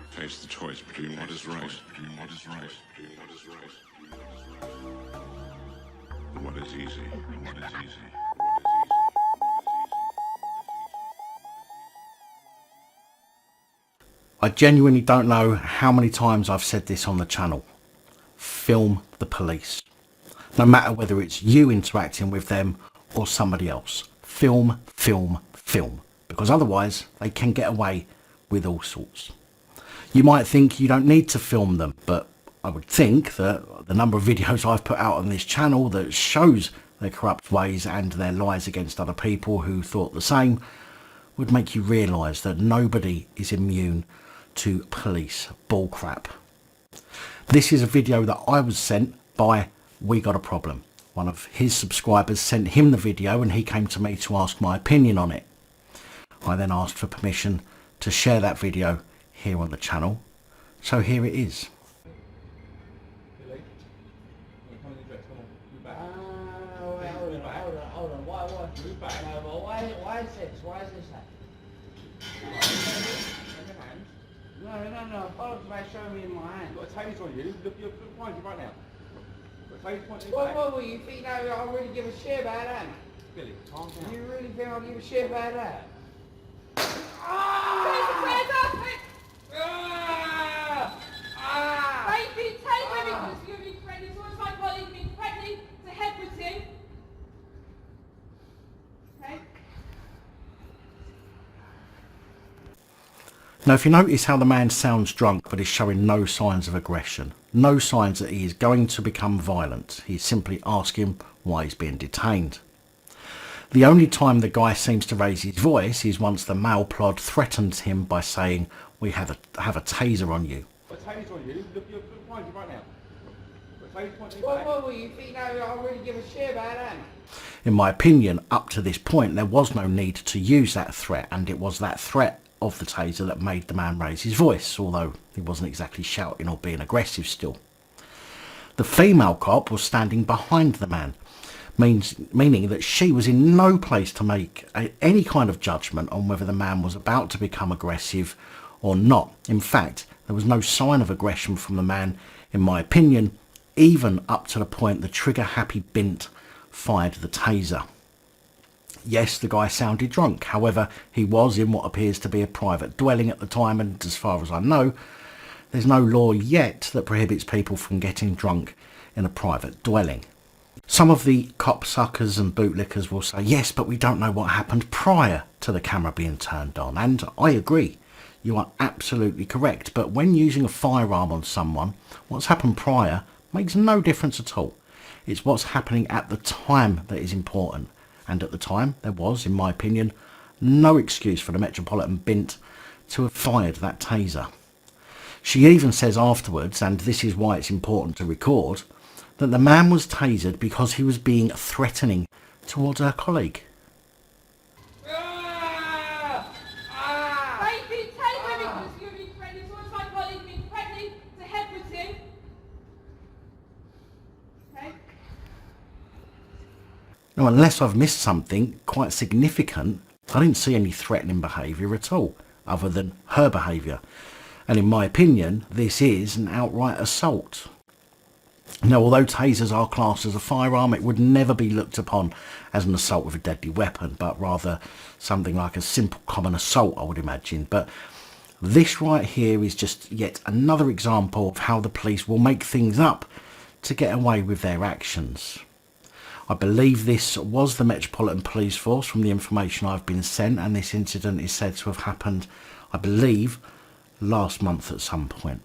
Face the choice between what is right, and what is easy. I genuinely don't know how many times I've said this on the channel. Film the police. No matter whether it's you interacting with them or somebody else. Film, film, film. Because otherwise they can get away with all sorts. You might think you don't need to film them, but I would think that the number of videos I've put out on this channel that shows their corrupt ways and their lies against other people who thought the same would make you realise that nobody is immune to police bullcrap. This is a video that I was sent by We Got a Problem. One of his subscribers sent him the video and he came to me to ask my opinion on it. I then asked for permission to share that video here on the channel, so here it is. No, follow my show me in my hand. You've got a taser on you. Look behind you right now. You've got a taser pointing Well, you think I really give a shit about that? Billy, calm down. You really think I'll give a shit about that? Now if you notice how the man sounds drunk but is showing no signs of aggression, no signs that he is going to become violent, he's simply asking why he's being detained. The only time the guy seems to raise his voice is once the male plod threatens him by saying, "We have a taser on you." You've got a taser on you. Look behind you right now. You've got a taser pointing Well, you think I'll really give a shit about that? In my opinion, up to this point there was no need to use that threat, and it was that threat of the taser that made the man raise his voice, although he wasn't exactly shouting or being aggressive still. The female cop was standing behind the man, meaning that she was in no place to make any kind of judgment on whether the man was about to become aggressive or not. In fact, there was no sign of aggression from the man, in my opinion, even up to the point the trigger-happy bint fired the taser. Yes, the guy sounded drunk. However, he was in what appears to be a private dwelling at the time, and as far as I know, there's no law yet that prohibits people from getting drunk in a private dwelling. Some of the cop-suckers and bootlickers will say, yes, but we don't know what happened prior to the camera being turned on. And I agree. You are absolutely correct. But when using a firearm on someone, what's happened prior makes no difference at all. It's what's happening at the time that is important. And at the time, there was, in my opinion, no excuse for the Metropolitan bint to have fired that taser. She even says afterwards, and this is why it's important to record, that the man was tasered because he was being threatening towards her colleague. Now, unless I've missed something quite significant, I didn't see any threatening behaviour at all, other than her behaviour. And in my opinion, this is an outright assault. Now, although tasers are classed as a firearm, it would never be looked upon as an assault with a deadly weapon, but rather something like a simple common assault, I would imagine. But this right here is just yet another example of how the police will make things up to get away with their actions. I believe this was the Metropolitan Police Force from the information I've been sent, and this incident is said to have happened, I believe, last month at some point.